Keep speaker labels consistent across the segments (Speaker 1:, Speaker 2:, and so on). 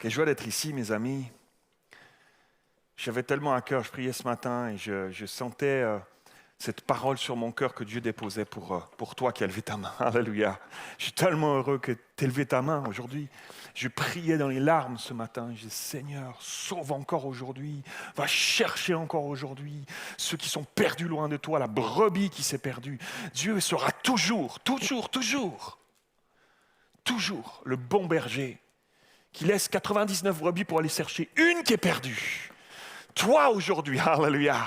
Speaker 1: Quelle joie d'être ici, mes amis. J'avais tellement à cœur, je priais ce matin et je sentais cette parole sur mon cœur que Dieu déposait pour toi qui as levé ta main. Alléluia. Je suis tellement heureux que tu aies levé ta main aujourd'hui. Je priais dans les larmes ce matin. Je disais, Seigneur, sauve encore aujourd'hui. Va chercher encore aujourd'hui ceux qui sont perdus loin de toi, la brebis qui s'est perdue. Dieu sera toujours le bon berger qui laisse 99 brebis pour aller chercher une qui est perdue. Toi aujourd'hui, alléluia.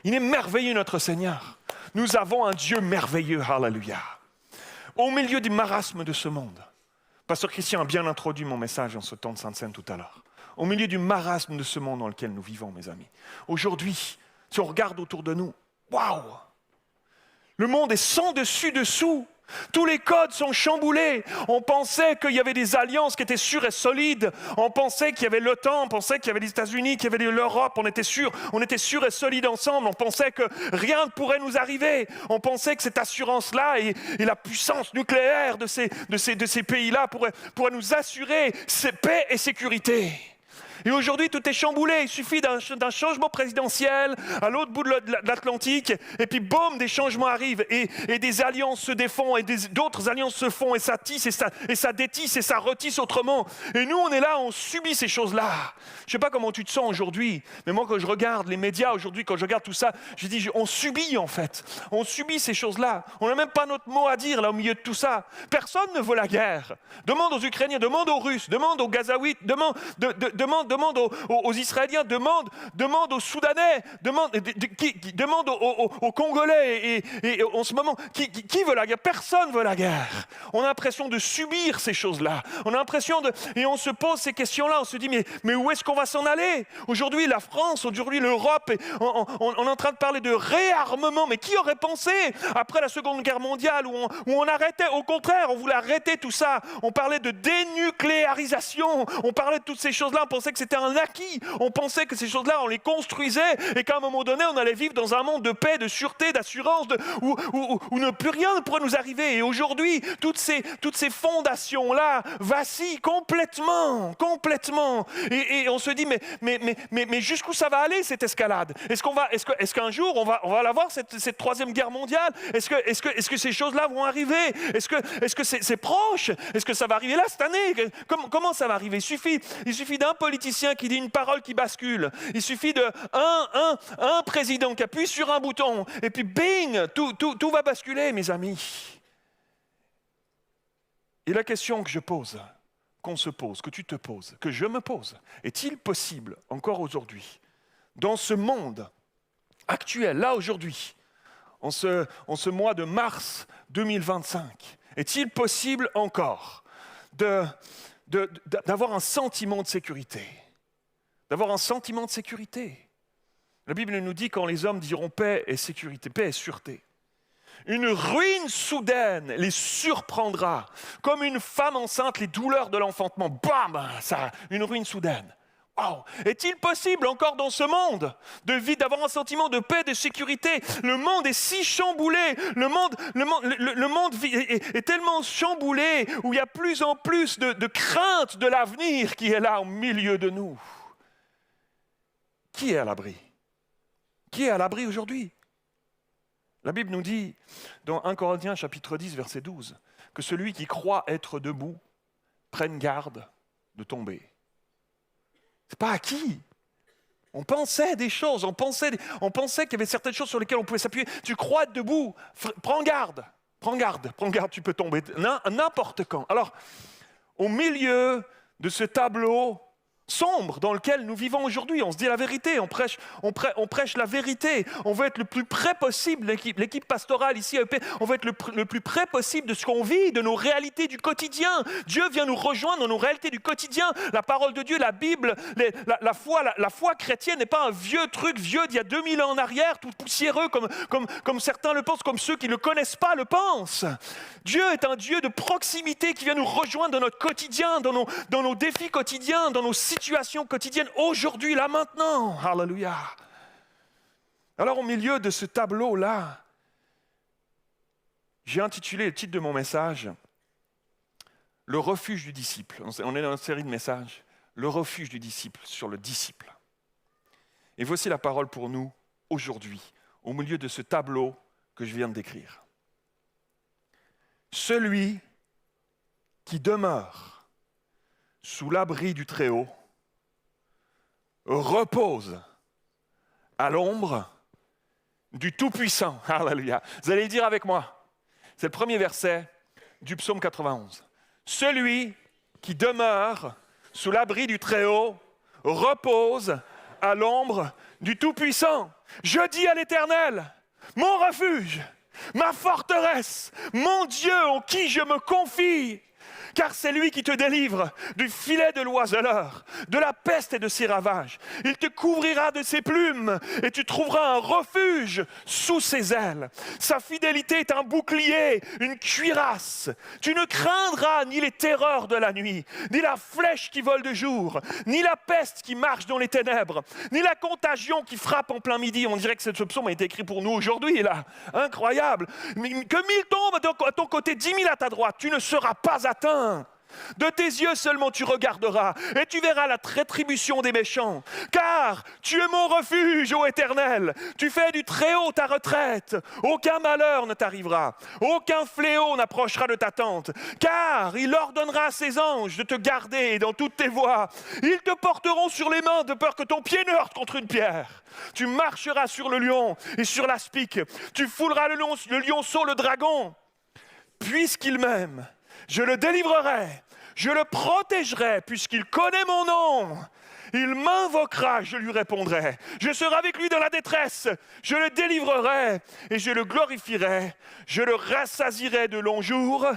Speaker 1: Il est merveilleux notre Seigneur. Nous avons un Dieu merveilleux, alléluia. Au milieu du marasme de ce monde, Pasteur Christian a bien introduit mon message en ce temps de Sainte Seine tout à l'heure. Au milieu du marasme de ce monde dans lequel nous vivons, mes amis. Aujourd'hui, si on regarde autour de nous, waouh! Le monde est sans dessus-dessous. Tous les codes sont chamboulés. On pensait qu'il y avait des alliances qui étaient sûres et solides. On pensait qu'il y avait l'OTAN, on pensait qu'il y avait les États-Unis, qu'il y avait l'Europe. On était sûrs et solides ensemble. On pensait que rien ne pourrait nous arriver. On pensait que cette assurance-là et la puissance nucléaire de ces pays-là pourrait nous assurer paix et sécurité. Et aujourd'hui, tout est chamboulé. Il suffit d'un changement présidentiel à l'autre bout de l'Atlantique, et puis boum, des changements arrivent, et des alliances se défont, et d'autres alliances se font, et ça tisse, et ça détisse, et ça retisse autrement. Et nous, on est là, on subit ces choses-là. Je ne sais pas comment tu te sens aujourd'hui, mais moi, quand je regarde les médias aujourd'hui, quand je regarde tout ça, je dis, on subit en fait. On subit ces choses-là. On n'a même pas notre mot à dire là au milieu de tout ça. Personne ne veut la guerre. Demande aux Ukrainiens, demande aux Russes, demande aux Gazaouites, demande aux Israéliens, demande aux Soudanais, demande aux Congolais. Et en ce moment, qui veut la guerre? Personne ne veut la guerre. On a l'impression de subir ces choses-là. On a l'impression et on se pose ces questions-là. On se dit, mais où est-ce qu'on va s'en aller? Aujourd'hui, la France, aujourd'hui, l'Europe, on est en train de parler de réarmement. Mais qui aurait pensé, après la Seconde Guerre mondiale, où on arrêtait, au contraire, on voulait arrêter tout ça. On parlait de dénucléarisation. On parlait de toutes ces choses-là. On pensait que c'était un acquis. On pensait que ces choses-là, on les construisait et qu'à un moment donné, on allait vivre dans un monde de paix, de sûreté, d'assurance, où plus rien ne pourrait nous arriver. Et aujourd'hui, toutes ces fondations-là vacillent complètement. Et on se dit, mais jusqu'où ça va aller, cette escalade? Est-ce qu'un jour, on va la voir, cette troisième guerre mondiale? Est-ce que ces choses-là vont arriver? Est-ce que c'est proche? Est-ce que ça va arriver là, cette année? Comment ça va arriver? Il suffit d'un politicien qui dit une parole qui bascule. Il suffit d'un président qui appuie sur un bouton et puis bing, tout va basculer, mes amis. Et la question que je pose, qu'on se pose, que tu te poses, que je me pose, est-il possible encore aujourd'hui, dans ce monde actuel, là aujourd'hui, en ce mois de mars 2025, est-il possible encore d'avoir un sentiment de sécurité? D'avoir un sentiment de sécurité. La Bible nous dit quand les hommes diront paix et sécurité, paix et sûreté. Une ruine soudaine les surprendra. Comme une femme enceinte, les douleurs de l'enfantement. Bam, ça, une ruine soudaine. Wow. Est-il possible encore dans ce monde d'avoir un sentiment de paix, de sécurité? Le monde est si chamboulé, le monde est tellement chamboulé où il y a plus en plus de crainte de l'avenir qui est là au milieu de nous. Qui est à l'abri? Qui est à l'abri aujourd'hui? La Bible nous dit dans 1 Corinthiens chapitre 10 verset 12 que celui qui croit être debout prenne garde de tomber. C'est pas acquis. On pensait des choses, on pensait qu'il y avait certaines choses sur lesquelles on pouvait s'appuyer. Tu crois être debout, prends garde, tu peux tomber n'importe quand. Alors, au milieu de ce tableau sombre dans lequel nous vivons aujourd'hui, on se dit la vérité, on prêche la vérité, on veut être le plus près possible, l'équipe pastorale ici à EP, on veut être le plus près possible de ce qu'on vit, de nos réalités du quotidien. Dieu vient nous rejoindre dans nos réalités du quotidien. La parole de Dieu, la Bible, la foi chrétienne n'est pas un vieux truc, vieux d'il y a 2000 ans en arrière, tout poussiéreux comme certains le pensent, comme ceux qui ne le connaissent pas le pensent. Dieu est un Dieu de proximité qui vient nous rejoindre dans notre quotidien, dans nos défis quotidiens, dans nos situation quotidienne, aujourd'hui, là, maintenant. Alléluia. Alors, au milieu de ce tableau-là, j'ai intitulé le titre de mon message le refuge du disciple. On est dans une série de messages. Le refuge du disciple sur le disciple. Et voici la parole pour nous aujourd'hui, au milieu de ce tableau que je viens de décrire. Celui qui demeure sous l'abri du Très-Haut repose à l'ombre du Tout-Puissant. Alléluia. Vous allez le dire avec moi. C'est le premier verset du psaume 91. Celui qui demeure sous l'abri du Très-Haut repose à l'ombre du Tout-Puissant. Je dis à l'Éternel, mon refuge, ma forteresse, mon Dieu en qui je me confie. Car c'est lui qui te délivre du filet de l'oiseleur, de la peste et de ses ravages. Il te couvrira de ses plumes et tu trouveras un refuge sous ses ailes. Sa fidélité est un bouclier, une cuirasse. Tu ne craindras ni les terreurs de la nuit, ni la flèche qui vole de jour, ni la peste qui marche dans les ténèbres, ni la contagion qui frappe en plein midi. On dirait que ce psaume a été écrit pour nous aujourd'hui, là. Incroyable. Que 1000 tombent à ton côté, 10 000 à ta droite, tu ne seras pas atteint. De tes yeux seulement tu regarderas et tu verras la rétribution des méchants. Car tu es mon refuge, ô Éternel. Tu fais du Très-Haut ta retraite. Aucun malheur ne t'arrivera. Aucun fléau n'approchera de ta tente. Car il ordonnera à ses anges de te garder dans toutes tes voies. Ils te porteront sur les mains de peur que ton pied ne heurte contre une pierre. Tu marcheras sur le lion et sur l'aspic. Tu fouleras le lionceau, le dragon. Puisqu'il m'aime, je le délivrerai, je le protégerai, puisqu'il connaît mon nom. Il m'invoquera, je lui répondrai. Je serai avec lui dans la détresse. Je le délivrerai et je le glorifierai. Je le rassasierai de longs jours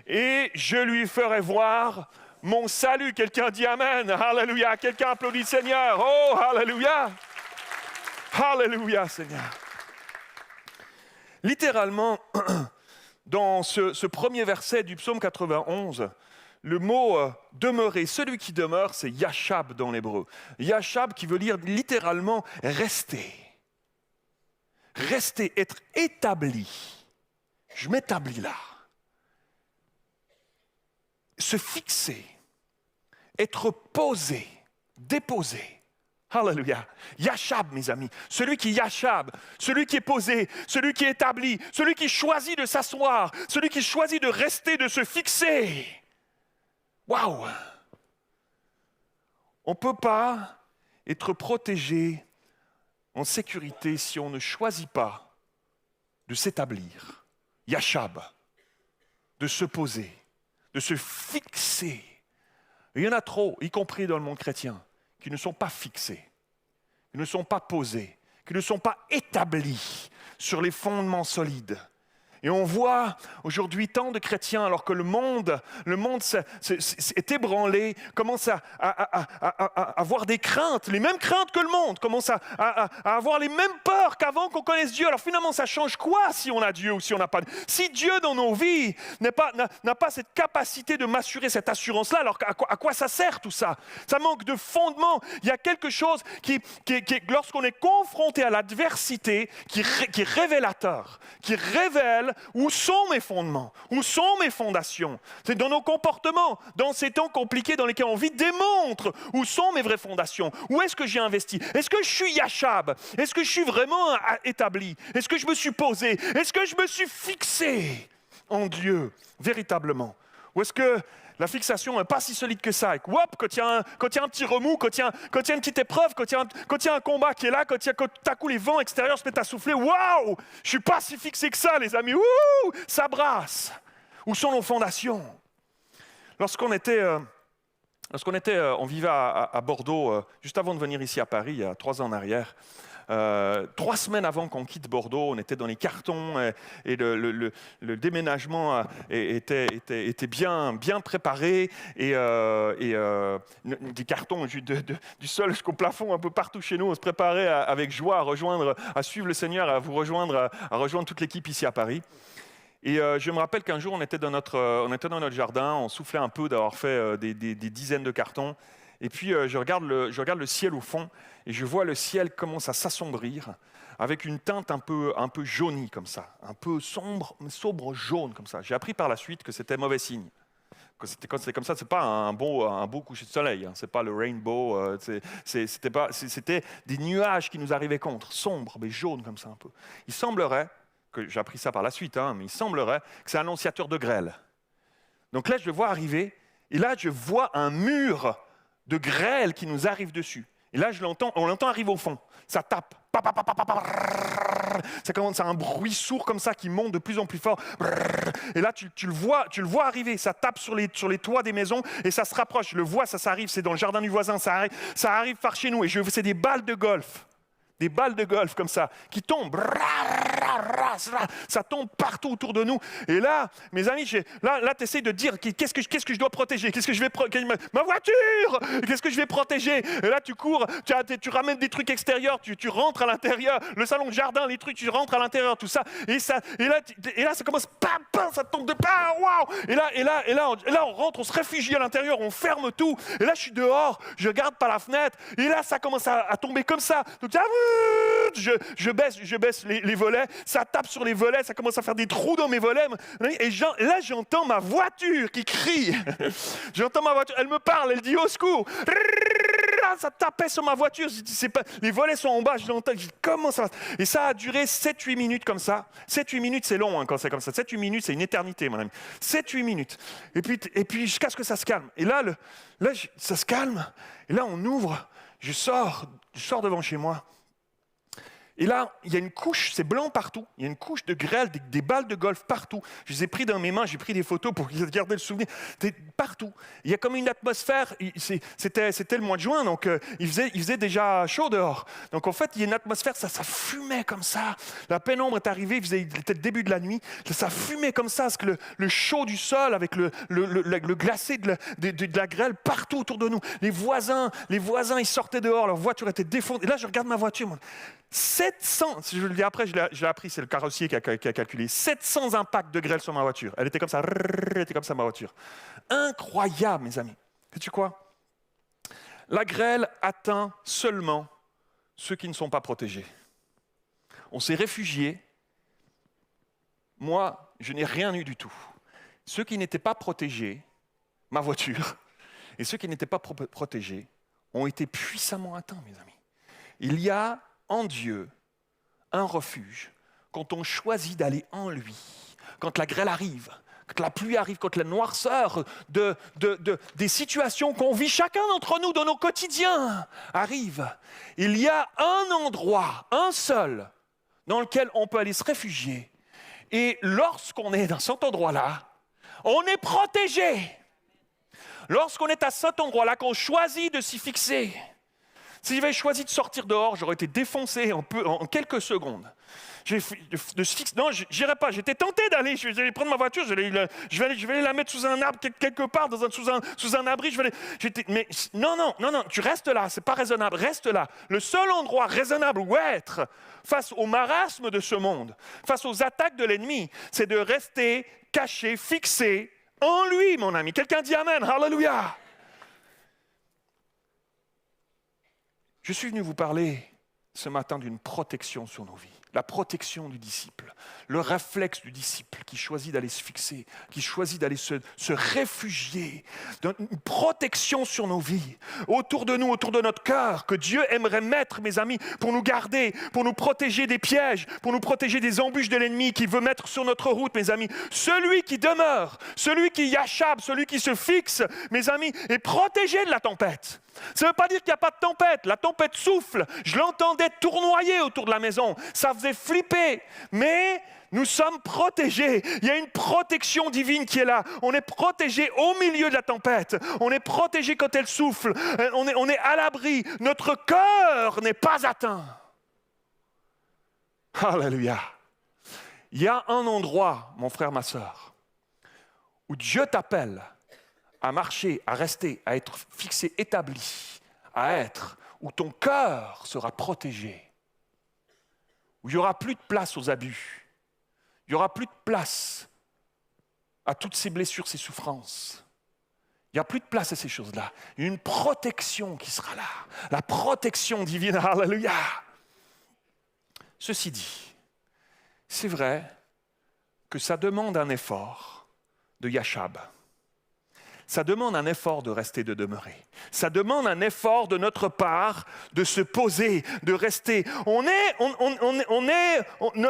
Speaker 1: et je lui ferai voir mon salut. Quelqu'un dit Amen. Alléluia. Quelqu'un applaudit le Seigneur. Oh, Alléluia. Alléluia, Seigneur. Littéralement, dans ce premier verset du psaume 91, le mot « demeurer », celui qui demeure, c'est « yashab » dans l'hébreu. Yashab qui veut dire littéralement « rester ». Rester, être établi. Je m'établis là. Se fixer, être posé, déposé. Alléluia. Yashab, mes amis. Celui qui yashab, celui qui est posé, celui qui est établi, celui qui choisit de s'asseoir, celui qui choisit de rester, de se fixer. Waouh! On ne peut pas être protégé en sécurité si on ne choisit pas de s'établir. Yashab, de se poser, de se fixer. Et il y en a trop, y compris dans le monde chrétien, qui ne sont pas fixés, qui ne sont pas posés, qui ne sont pas établis sur les fondements solides. Et on voit aujourd'hui tant de chrétiens, alors que le monde est ébranlé, commence à avoir des craintes, les mêmes craintes que le monde, commence à avoir les mêmes peurs qu'avant qu'on connaisse Dieu. Alors finalement, ça change quoi si on a Dieu ou si on n'a pas? Si Dieu dans nos vies n'a pas cette capacité de m'assurer cette assurance-là, alors à quoi ça sert tout ça? Ça manque de fondement. Il y a quelque chose qui lorsqu'on est confronté à l'adversité, qui est révélateur, qui révèle où sont mes fondements, où sont mes fondations. C'est dans nos comportements, dans ces temps compliqués dans lesquels on vit, démontre où sont mes vraies fondations. Où est-ce que j'ai investi? Est-ce que je suis yashab? Est-ce que je suis vraiment établi? Est-ce que je me suis posé? Est-ce que je me suis fixé en Dieu, véritablement? Ou est-ce que la fixation n'est pas si solide que ça? Et que, quand il y a un petit remous, quand il y a une petite épreuve, quand il y a un combat qui est là, quand tout à coup les vents extérieurs se mettent à souffler, waouh, je ne suis pas si fixé que ça, les amis. Ouh, ça brasse. Où sont nos fondations? Lorsqu'on vivait à Bordeaux, juste avant de venir ici à Paris, il y a 3 ans en arrière, 3 semaines avant qu'on quitte Bordeaux, on était dans les cartons et le déménagement était bien préparé et des cartons du sol jusqu'au plafond un peu partout chez nous. On se préparait avec joie à suivre le Seigneur, à rejoindre toute l'équipe ici à Paris. Et je me rappelle qu'un jour on était dans notre jardin, on soufflait un peu d'avoir fait des dizaines de cartons. Et puis je regarde le ciel au fond et je vois le ciel commence à s'assombrir avec une teinte un peu jaunie comme ça, un peu sombre jaune comme ça. J'ai appris par la suite que c'était mauvais signe Quand c'est comme ça, c'est pas un beau coucher de soleil. Hein. C'est pas le rainbow. C'était des nuages qui nous arrivaient contre, sombres, mais jaunes comme ça un peu. Il semblerait, que j'ai appris ça par la suite, hein, mais il semblerait que c'est un annonciateur de grêle. Donc là, je le vois arriver, et là, je vois un mur de grêle qui nous arrive dessus. Et là, on l'entend arriver au fond. Ça tape. Ça commence à un bruit sourd comme ça qui monte de plus en plus fort. Et là, tu le vois arriver. Ça tape sur les toits des maisons et ça se rapproche. Je le vois, ça arrive. C'est dans le jardin du voisin. Ça arrive par chez nous. Et c'est des balles de golf. Des balles de golf comme ça, qui tombent. Ça tombe partout autour de nous. Et là, mes amis, là tu essaies de dire qu'est-ce que je dois protéger, qu'est-ce que je vais ma voiture, qu'est-ce que je vais protéger. Et là, tu cours, tu ramènes des trucs extérieurs, tu rentres à l'intérieur, le salon de jardin, les trucs, tu rentres à l'intérieur, tout ça. Et là, ça commence, ça tombe de waouh. Et là, on rentre, on se réfugie à l'intérieur, on ferme tout. Et là, je suis dehors, je regarde par la fenêtre. Et là, ça commence à tomber comme ça. Donc, je baisse les volets, ça tape sur les volets, ça commence à faire des trous dans mes volets. Et là, j'entends ma voiture qui crie. J'entends ma voiture, elle me parle, elle dit au secours. Ça tapait sur ma voiture, les volets sont en bas, je l'entends, comment ça va? Et ça a duré 7-8 minutes comme ça. 7-8 minutes, c'est long hein, quand c'est comme ça. 7-8 minutes, c'est une éternité, mon ami. 7-8 minutes. Et puis jusqu'à ce que ça se calme. Et là, ça se calme. Et là, on ouvre, je sors devant chez moi. Et là, il y a une couche, c'est blanc partout. Il y a une couche de grêle, des balles de golf partout. Je les ai pris dans mes mains, j'ai pris des photos pour garder le souvenir. C'était partout. Il y a comme une atmosphère. C'était le mois de juin, donc il faisait déjà chaud dehors. Donc en fait, il y a une atmosphère, ça fumait comme ça. La pénombre est arrivée, il était le début de la nuit. Ça fumait comme ça, parce que le chaud du sol avec le glacé de la grêle partout autour de nous. Les voisins, ils sortaient dehors, leur voiture était défoncée. Et là, je regarde ma voiture, moi. 700, je le dis après, je l'ai appris, c'est le carrossier qui a calculé, 700 impacts de grêle sur ma voiture. Elle était comme ça, ma voiture. Incroyable, mes amis. Sais-tu quoi? La grêle atteint seulement ceux qui ne sont pas protégés. On s'est réfugiés. Moi, je n'ai rien eu du tout. Ceux qui n'étaient pas protégés, ma voiture, et ceux qui n'étaient pas protégés, ont été puissamment atteints, mes amis. Il y a en Dieu un refuge quand on choisit d'aller en lui, quand la grêle arrive, quand la pluie arrive, quand la noirceur des situations qu'on vit chacun d'entre nous dans nos quotidiens arrive. Il y a un endroit, un seul, dans lequel on peut aller se réfugier. Et lorsqu'on est dans cet endroit-là, on est protégé. Lorsqu'on est à cet endroit-là, qu'on choisit de s'y fixer. Si j'avais choisi de sortir dehors, j'aurais été défoncé en quelques secondes. Non, je n'irais pas. J'étais tenté d'aller. Je vais prendre ma voiture, je vais aller la mettre sous un arbre quelque part, sous un abri. Mais non, tu restes là. C'est pas raisonnable. Reste là. Le seul endroit raisonnable où être face au marasme de ce monde, face aux attaques de l'ennemi, c'est de rester caché, fixé en lui, mon ami. Quelqu'un dit Amen. Hallelujah. Je suis venu vous parler ce matin d'une protection sur nos vies. La protection du disciple, le réflexe du disciple qui choisit d'aller se fixer, qui choisit d'aller se réfugier, une protection sur nos vies, autour de nous, autour de notre cœur, que Dieu aimerait mettre, mes amis, pour nous garder, pour nous protéger des pièges, pour nous protéger des embûches de l'ennemi qu'il veut mettre sur notre route, mes amis. Celui qui demeure, celui qui yachab, celui qui se fixe, mes amis, est protégé de la tempête. Ça ne veut pas dire qu'il n'y a pas de tempête. La tempête souffle. Je l'entendais tournoyer autour de la maison. Ça faisait flipper. Mais nous sommes protégés. Il y a une protection divine qui est là. On est protégé au milieu de la tempête. On est protégé quand elle souffle. On est à l'abri. Notre cœur n'est pas atteint. Alléluia. Il y a un endroit, mon frère, ma sœur, où Dieu t'appelle à marcher, à rester, à être fixé, établi, à être, où ton cœur sera protégé, où il n'y aura plus de place aux abus, il n'y aura plus de place à toutes ces blessures, ces souffrances. Il n'y a plus de place à ces choses-là. Il y a une protection qui sera là, la protection divine, alléluia. Ceci dit, c'est vrai que ça demande un effort de yachab. Ça demande un effort de rester, de demeurer. Ça demande un effort de notre part de se poser, de rester.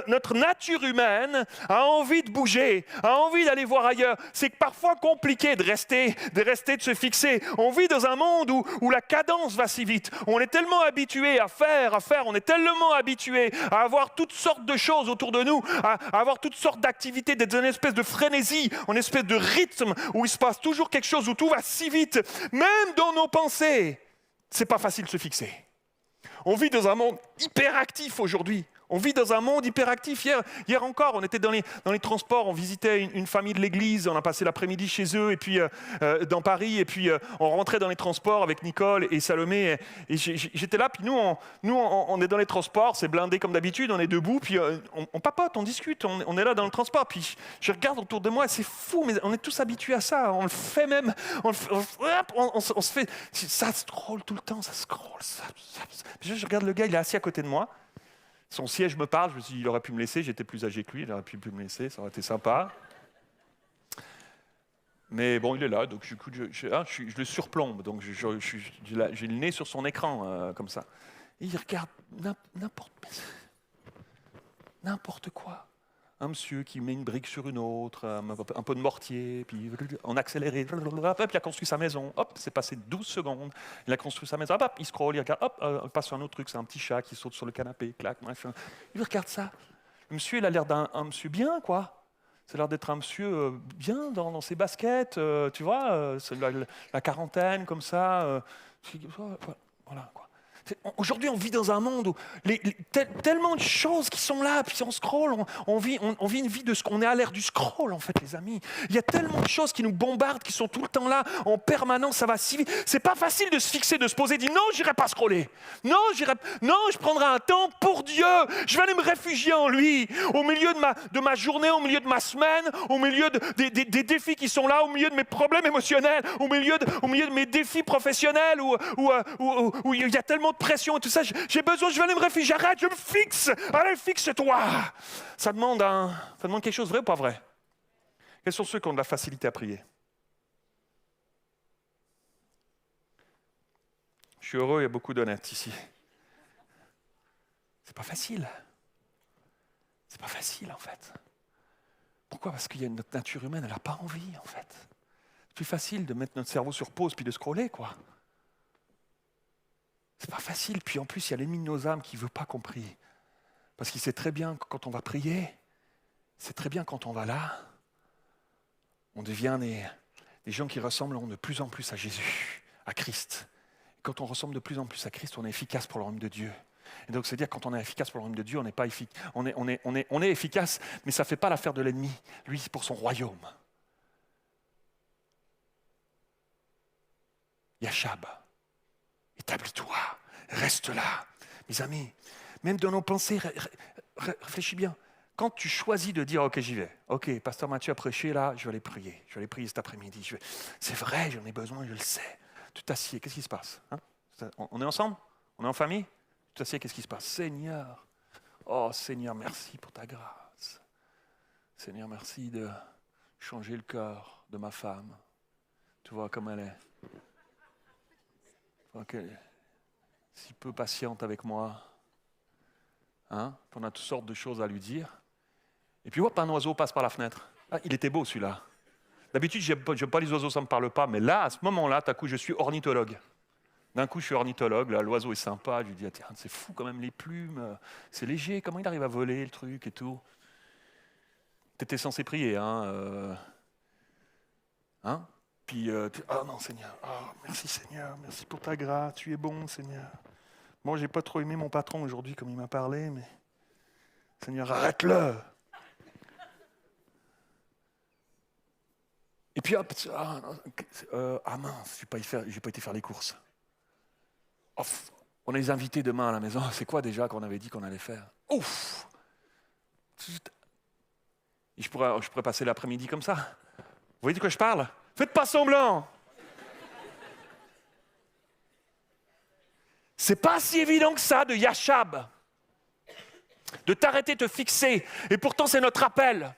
Speaker 1: Notre nature humaine a envie de bouger, a envie d'aller voir ailleurs. C'est parfois compliqué de rester, de se fixer. On vit dans un monde où la cadence va si vite. On est tellement habitué à faire. On est tellement habitué à avoir toutes sortes de choses autour de nous, à avoir toutes sortes d'activités, d'être dans une espèce de frénésie, une espèce de rythme où il se passe toujours quelque chose, où tout va si vite. Même dans nos pensées, c'est pas facile de se fixer. On vit dans un monde hyperactif aujourd'hui. On vit dans un monde hyperactif. Hier encore, on était dans les transports, on visitait une famille de l'église, on a passé l'après-midi chez eux, et puis dans Paris, et puis on rentrait dans les transports avec Nicole et Salomé, et j'étais là, puis nous on est dans les transports, c'est blindé comme d'habitude, on est debout, puis on papote, on discute, on est là dans le transport, puis je regarde autour de moi, c'est fou, mais on est tous habitués à ça, on le fait même, on se fait, ça scrolle tout le temps, ça scrolle, Puis je regarde le gars, il est assis à côté de moi. Son siège me parle, je me suis dit, il aurait pu me laisser, j'étais plus âgé que lui, il aurait pu me laisser, ça aurait été sympa. Mais bon, il est là, donc je le surplombe, donc j'ai le nez sur son écran, comme ça. Et il regarde n'importe quoi. Un monsieur qui met une brique sur une autre, un peu de mortier, puis en accéléré, hop, il a construit sa maison, hop, c'est passé 12 secondes, il a construit sa maison, hop, il scrolle, il regarde, hop, il passe sur un autre truc, c'est un petit chat qui saute sur le canapé, clac, machin. Il regarde ça. Le monsieur, il a l'air d'un monsieur bien, quoi. Ça a l'air d'être un monsieur bien dans ses baskets, tu vois, c'est la quarantaine, comme ça. Voilà, quoi. Aujourd'hui, on vit dans un monde où tellement de choses qui sont là, puis on scrolle, on vit une vie de on est à l'ère du scroll, en fait, les amis. Il y a tellement de choses qui nous bombardent, qui sont tout le temps là, en permanence, ça va si vite. C'est pas facile de se fixer, de se poser, de dire non, j'irai pas scroller. Non, je prendrai un temps pour Dieu. Je vais aller me réfugier en lui, au milieu de ma journée, au milieu de ma semaine, au milieu des défis qui sont là, au milieu de mes problèmes émotionnels, au milieu de mes défis professionnels, où il y a tellement de pression et tout ça, j'ai besoin, je vais aller me réfugier, arrête, je me fixe, allez, fixe-toi. Ça demande quelque chose, vrai ou pas vrai? Quels sont ceux qui ont de la facilité à prier? Je suis heureux, il y a beaucoup d'honnêtes ici. C'est pas facile. C'est pas facile, en fait. Pourquoi? Parce qu'il y a notre nature humaine, elle n'a pas envie, en fait. C'est plus facile de mettre notre cerveau sur pause puis de scroller, quoi. C'est pas facile. Puis en plus, il y a l'ennemi de nos âmes qui ne veut pas qu'on prie. Parce qu'il sait très bien que quand on va prier, c'est très bien quand on va là, on devient des gens qui ressemblent de plus en plus à Jésus, à Christ. Et quand on ressemble de plus en plus à Christ, on est efficace pour le royaume de Dieu. Et donc, c'est-à-dire quand on est efficace pour le royaume de Dieu, on n'est pas efficace. On est efficace, mais ça ne fait pas l'affaire de l'ennemi. Lui, c'est pour son royaume. Yachab. Établis-toi, reste là. Mes amis, même dans nos pensées, réfléchis bien. Quand tu choisis de dire, ok, j'y vais. Ok, pasteur Mathieu a prêché, là, je vais aller prier. Je vais aller prier cet après-midi. C'est vrai, j'en ai besoin, je le sais. Tu t'assieds, qu'est-ce qui se passe? On est ensemble? On est en famille? Tu t'assieds, qu'est-ce qui se passe? Seigneur, oh Seigneur, merci pour ta grâce. Seigneur, merci de changer le cœur de ma femme. Tu vois comme elle est. Si peu patiente avec moi, on a toutes sortes de choses à lui dire. Et puis hop, un oiseau passe par la fenêtre. Ah, il était beau celui-là. D'habitude, j'aime pas les oiseaux, ça ne me parle pas, mais là, à ce moment-là, tout à coup, je suis ornithologue. D'un coup, je suis ornithologue, là, l'oiseau est sympa, je lui dis, ah, tiens, c'est fou quand même les plumes, c'est léger, comment il arrive à voler le truc et tout. T'étais censé prier, Puis, non, Seigneur, merci Seigneur, merci pour ta grâce, tu es bon, Seigneur. Moi, j'ai pas trop aimé mon patron aujourd'hui comme il m'a parlé, mais Seigneur, arrête-le. Et puis, hop, mince, j'ai pas été faire les courses. On a les invités demain à la maison, c'est quoi déjà qu'on avait dit qu'on allait faire? Ouf. Et je pourrais passer l'après-midi comme ça. Vous voyez de quoi je parle? Faites pas semblant. C'est pas si évident que ça de Yachab, de t'arrêter, te fixer. Et pourtant, c'est notre appel.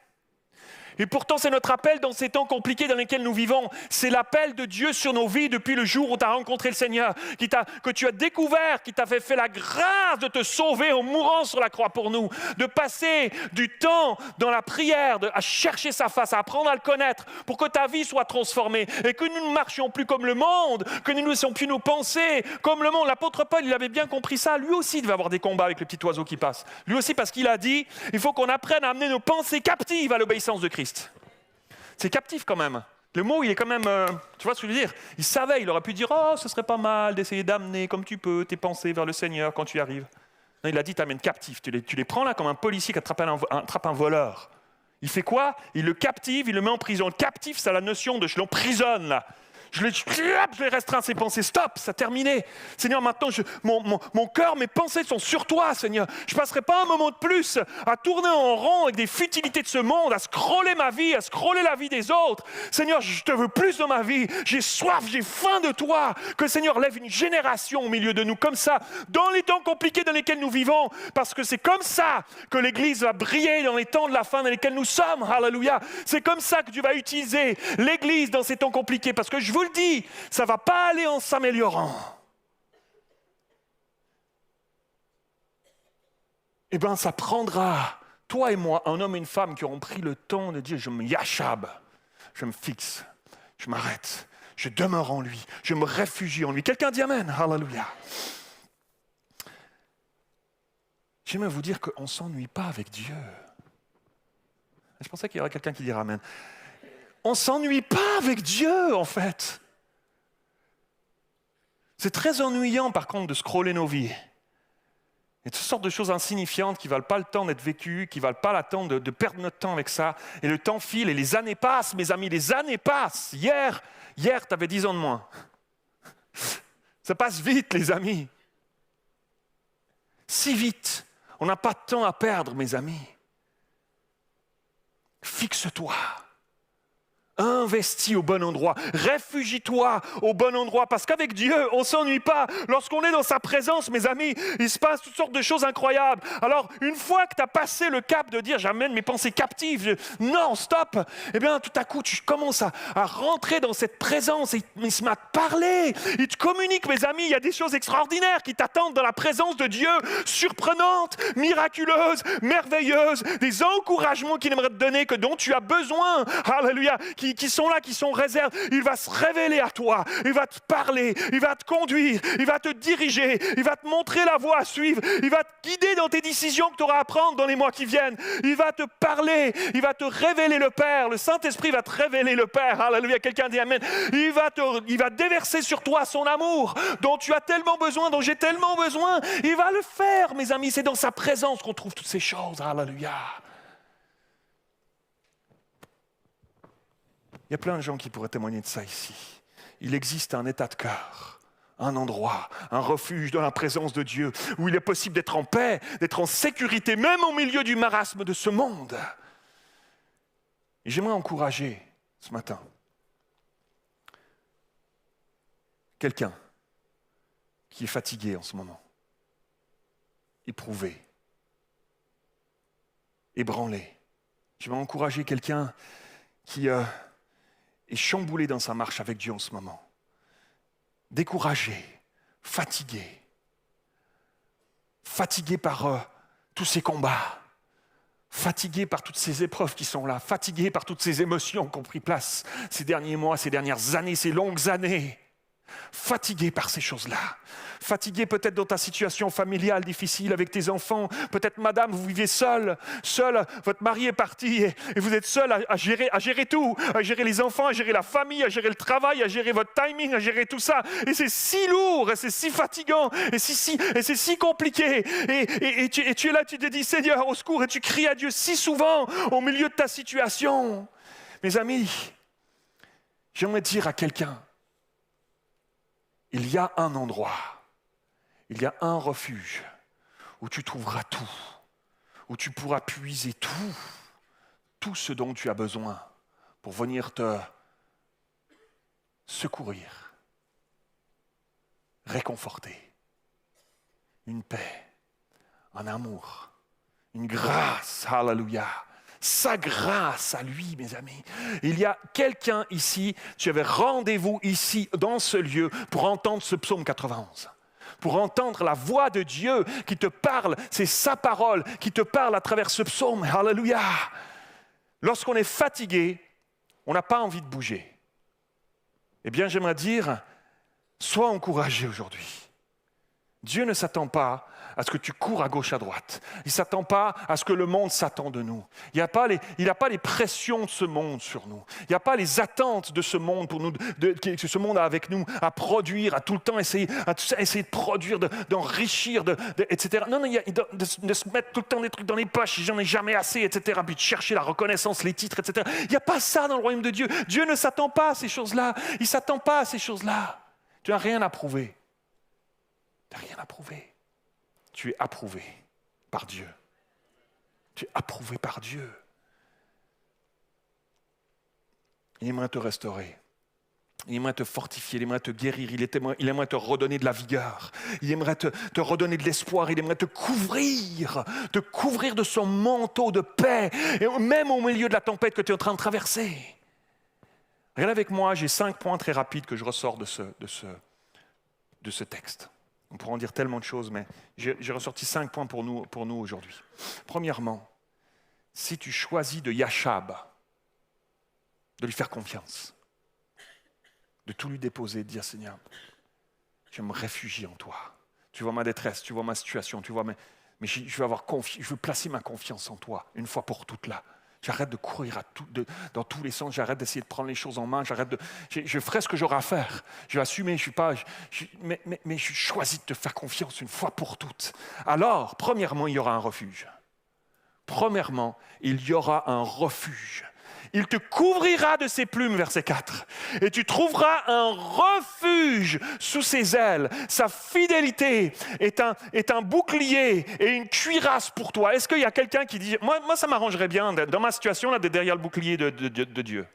Speaker 1: Et pourtant, c'est notre appel dans ces temps compliqués dans lesquels nous vivons. C'est l'appel de Dieu sur nos vies depuis le jour où tu as rencontré le Seigneur, que tu as découvert, qui t'a fait la grâce de te sauver en mourant sur la croix pour nous, de passer du temps dans la prière, à chercher sa face, à apprendre à le connaître, pour que ta vie soit transformée et que nous ne marchions plus comme le monde, que nous ne laissions plus nos pensées comme le monde. L'apôtre Paul, il avait bien compris ça. Lui aussi, il devait avoir des combats avec le petit oiseau qui passe. Lui aussi, parce qu'il a dit, il faut qu'on apprenne à amener nos pensées captives à l'obéissance de Christ. C'est captif quand même. Le mot, il est quand même... tu vois ce que je veux dire? Il savait, il aurait pu dire « Oh, ce serait pas mal d'essayer d'amener comme tu peux tes pensées vers le Seigneur quand tu arrives. » Non, il a dit « T'amènes captif. Tu les prends là comme un policier qui attrape un voleur. » Il fait quoi? Il le captive, il le met en prison. Le captif, c'est la notion de « je l'emprisonne là. » Je les restreins ses pensées. Stop, ça a terminé. Seigneur, maintenant, mon cœur, mes pensées sont sur toi, Seigneur. Je ne passerai pas un moment de plus à tourner en rond avec des futilités de ce monde, à scroller ma vie, à scroller la vie des autres. Seigneur, je te veux plus dans ma vie. J'ai soif, j'ai faim de toi. Que le Seigneur lève une génération au milieu de nous, comme ça, dans les temps compliqués dans lesquels nous vivons. Parce que c'est comme ça que l'Église va briller dans les temps de la fin dans lesquels nous sommes. Alléluia. C'est comme ça que tu vas utiliser l'Église dans ces temps compliqués. Parce que je vous le dis, ça ne va pas aller en s'améliorant. Eh bien, ça prendra, toi et moi, un homme et une femme qui auront pris le temps de dire « je me yachab, je me fixe, je m'arrête, je demeure en lui, je me réfugie en lui ». Quelqu'un dit Amen, Alléluia. J'aimerais vous dire qu'on ne s'ennuie pas avec Dieu. Je pensais qu'il y aurait quelqu'un qui dirait Amen. On ne s'ennuie pas avec Dieu, en fait. C'est très ennuyant, par contre, de scroller nos vies. Il y a toutes sortes de choses insignifiantes qui ne valent pas le temps d'être vécues, qui ne valent pas le temps de perdre notre temps avec ça. Et le temps file et les années passent, mes amis, les années passent. Hier tu avais 10 ans de moins. Ça passe vite, les amis. Si vite. On n'a pas de temps à perdre, mes amis. Fixe-toi. Investis au bon endroit, réfugie-toi au bon endroit, parce qu'avec Dieu, on ne s'ennuie pas. Lorsqu'on est dans sa présence, mes amis, il se passe toutes sortes de choses incroyables. Alors, une fois que tu as passé le cap de dire « j'amène mes pensées captives », non, stop, eh bien, tout à coup, tu commences à rentrer dans cette présence, et il se met à te parler, il te communique, mes amis, il y a des choses extraordinaires qui t'attendent dans la présence de Dieu, surprenantes, miraculeuses, merveilleuses, des encouragements qu'il aimerait te donner, dont tu as besoin, alléluia, qui sont là, qui sont réserves. Il va se révéler à toi, il va te parler, il va te conduire, il va te diriger, il va te montrer la voie à suivre, il va te guider dans tes décisions que tu auras à prendre dans les mois qui viennent. Il va te parler, il va te révéler le Père, le Saint-Esprit va te révéler le Père. Alléluia, quelqu'un dit Amen. Il va déverser sur toi son amour dont tu as tellement besoin, dont j'ai tellement besoin. Il va le faire, mes amis, c'est dans sa présence qu'on trouve toutes ces choses. Alléluia. Il y a plein de gens qui pourraient témoigner de ça ici. Il existe un état de cœur, un endroit, un refuge dans la présence de Dieu, où il est possible d'être en paix, d'être en sécurité, même au milieu du marasme de ce monde. Et j'aimerais encourager ce matin quelqu'un qui est fatigué en ce moment, éprouvé, ébranlé. J'aimerais encourager quelqu'un qui est chamboulé dans sa marche avec Dieu en ce moment. Découragé, fatigué par tous ces combats, fatigué par toutes ces épreuves qui sont là, fatigué par toutes ces émotions qui ont pris place ces derniers mois, ces dernières années, ces longues années. Fatigué par ces choses-là. Fatigué peut-être dans ta situation familiale difficile avec tes enfants. Peut-être, madame, vous vivez seule, votre mari est parti et vous êtes seule à gérer tout, à gérer les enfants, à gérer la famille, à gérer le travail, à gérer votre timing, à gérer tout ça. Et c'est si lourd, et c'est si fatigant, et c'est si compliqué. Et tu es là, tu te dis, Seigneur, au secours, et tu cries à Dieu si souvent au milieu de ta situation. Mes amis, j'aimerais dire à quelqu'un, il y a un endroit, il y a un refuge où tu trouveras tout, où tu pourras puiser tout ce dont tu as besoin pour venir te secourir, réconforter. Une paix, un amour, une grâce, alléluia. sa grâce à lui, mes amis. Il y a quelqu'un ici, tu avais rendez-vous ici, dans ce lieu, pour entendre ce psaume 91. Pour entendre la voix de Dieu qui te parle, c'est sa parole qui te parle à travers ce psaume. Alléluia! Lorsqu'on est fatigué, on n'a pas envie de bouger. Eh bien, j'aimerais dire, sois encouragé aujourd'hui. Dieu ne s'attend pas à ce que tu cours à gauche, à droite. Il ne s'attend pas à ce que le monde s'attend de nous. Il n'a pas les pressions de ce monde sur nous. Il n'y a pas les attentes de ce monde pour nous, que ce monde a avec nous, à produire, à tout le temps essayer de produire, d'enrichir, etc. Non, de se mettre tout le temps des trucs dans les poches, j'en ai jamais assez, etc. Puis de chercher la reconnaissance, les titres, etc. Il n'y a pas ça dans le royaume de Dieu. Dieu ne s'attend pas à ces choses-là. Il ne s'attend pas à ces choses-là. Tu n'as rien à prouver. Tu n'as rien à prouver. Tu es approuvé par Dieu. Tu es approuvé par Dieu. Il aimerait te restaurer. Il aimerait te fortifier, il aimerait te guérir, il aimerait te redonner de la vigueur. Il aimerait te redonner de l'espoir, il aimerait te couvrir de son manteau de paix, et même au milieu de la tempête que tu es en train de traverser. Regarde avec moi, j'ai 5 points très rapides que je ressors de ce texte. On pourrait en dire tellement de choses, mais j'ai ressorti 5 points pour nous aujourd'hui. Premièrement, si tu choisis de Yashab, de lui faire confiance, de tout lui déposer, de dire Seigneur, je me réfugie en toi. Tu vois ma détresse, tu vois ma situation, tu vois, mais je veux placer ma confiance en toi, une fois pour toutes là. J'arrête de courir dans tous les sens, j'arrête d'essayer de prendre les choses en main, je ferai ce que j'aurai à faire. Je vais assumer, mais je choisis de te faire confiance une fois pour toutes. Alors, premièrement, il y aura un refuge. Premièrement, il y aura un refuge. Il te couvrira de ses plumes, verset 4. Et tu trouveras un refuge sous ses ailes. Sa fidélité est un bouclier et une cuirasse pour toi. Est-ce qu'il y a quelqu'un qui dit, moi ça m'arrangerait bien, dans ma situation, là, d'être derrière le bouclier de Dieu.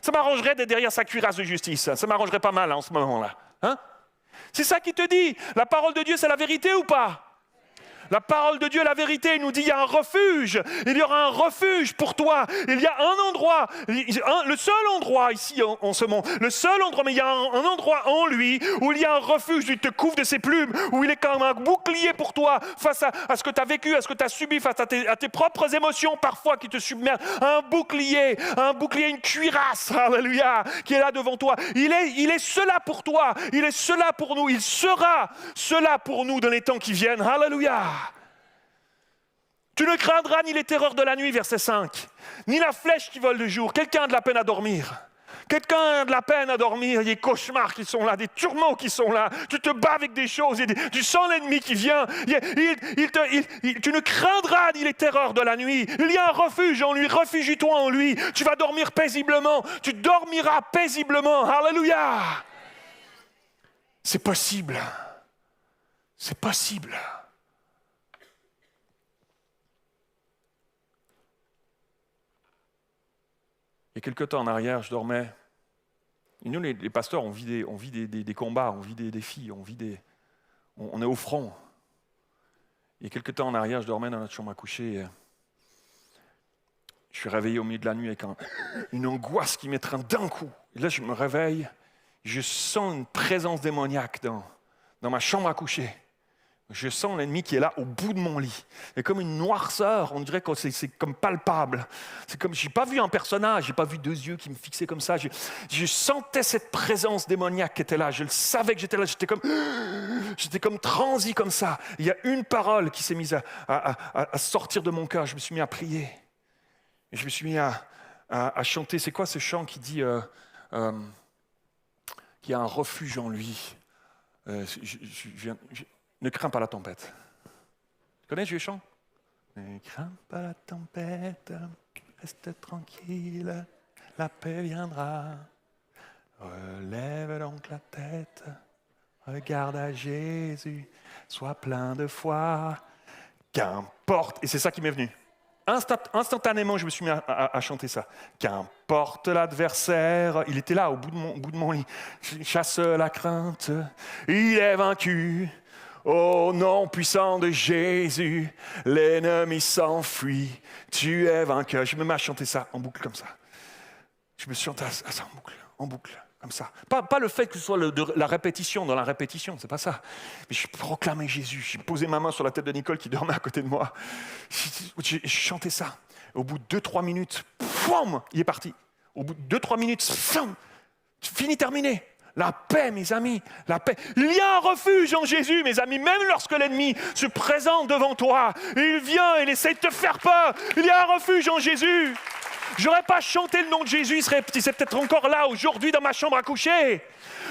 Speaker 1: Ça m'arrangerait d'être derrière sa cuirasse de justice. Ça m'arrangerait pas mal en ce moment-là. Hein? C'est ça qui te dit. La parole de Dieu, c'est la vérité ou pas? La parole de Dieu, la vérité, il nous dit il y a un refuge. Il y aura un refuge pour toi. Il y a un endroit, le seul endroit ici en ce monde, le seul endroit, mais il y a un endroit en lui où il y a un refuge, où il te couvre de ses plumes, où il est comme un bouclier pour toi face à ce que tu as vécu, à ce que tu as subi, face à tes propres émotions parfois qui te submergent. Un bouclier, une cuirasse, alléluia, qui est là devant toi. Il est cela pour toi, il est cela pour nous, il sera cela pour nous dans les temps qui viennent. Alléluia. Tu ne craindras ni les terreurs de la nuit, verset 5, ni la flèche qui vole de jour. Quelqu'un a de la peine à dormir. Quelqu'un a de la peine à dormir. Il y a des cauchemars qui sont là, des tourments qui sont là. Tu te bats avec des choses, tu sens l'ennemi qui vient. Tu ne craindras ni les terreurs de la nuit. Il y a un refuge en lui, réfugie-toi en lui. Tu vas dormir paisiblement. Tu dormiras paisiblement. Alléluia. C'est possible. C'est possible. Il y a quelque temps en arrière, je dormais. Et nous, les pasteurs, on vit des combats, on vit des défis, on est au front. Il y a quelque temps en arrière, je dormais dans notre chambre à coucher. Et je suis réveillé au milieu de la nuit avec une angoisse qui m'étreint d'un coup. Et là, je me réveille, je sens une présence démoniaque dans ma chambre à coucher. Je sens l'ennemi qui est là au bout de mon lit. C'est comme une noirceur, on dirait que c'est comme palpable. C'est comme, je n'ai pas vu un personnage, je n'ai pas vu 2 yeux qui me fixaient comme ça. Je sentais cette présence démoniaque qui était là. Je le savais que j'étais là. J'étais comme transi comme ça. Il y a une parole qui s'est mise à sortir de mon cœur. Je me suis mis à prier. Et je me suis mis à chanter. C'est quoi ce chant qui dit qu'il y a un refuge en lui? Ne crains pas la tempête. Tu connais ce chant? Ne crains pas la tempête, reste tranquille, la paix viendra. Relève donc la tête, regarde à Jésus, sois plein de foi, qu'importe. Et c'est ça qui m'est venu. Instantanément, je me suis mis à chanter ça. Qu'importe l'adversaire, il était là au bout de mon lit. Chasse la crainte, il est vaincu. Au nom puissant de Jésus, l'ennemi s'enfuit, tu es vainqueur. Je me mets à chanter ça en boucle comme ça. Je me chante à ça en boucle, comme ça. Pas le fait que ce soit la répétition dans la répétition, c'est pas ça. Mais je proclamais Jésus, j'ai posé ma main sur la tête de Nicole qui dormait à côté de moi. Je chantais ça. Au bout de 2-3 minutes, poum, il est parti. Au bout de 2-3 minutes, fini, terminé. La paix, mes amis, la paix. Il y a un refuge en Jésus, mes amis. Même lorsque l'ennemi se présente devant toi, il vient, il essaie de te faire peur. Il y a un refuge en Jésus. J'aurais pas chanté le nom de Jésus, il serait peut-être encore là aujourd'hui dans ma chambre à coucher.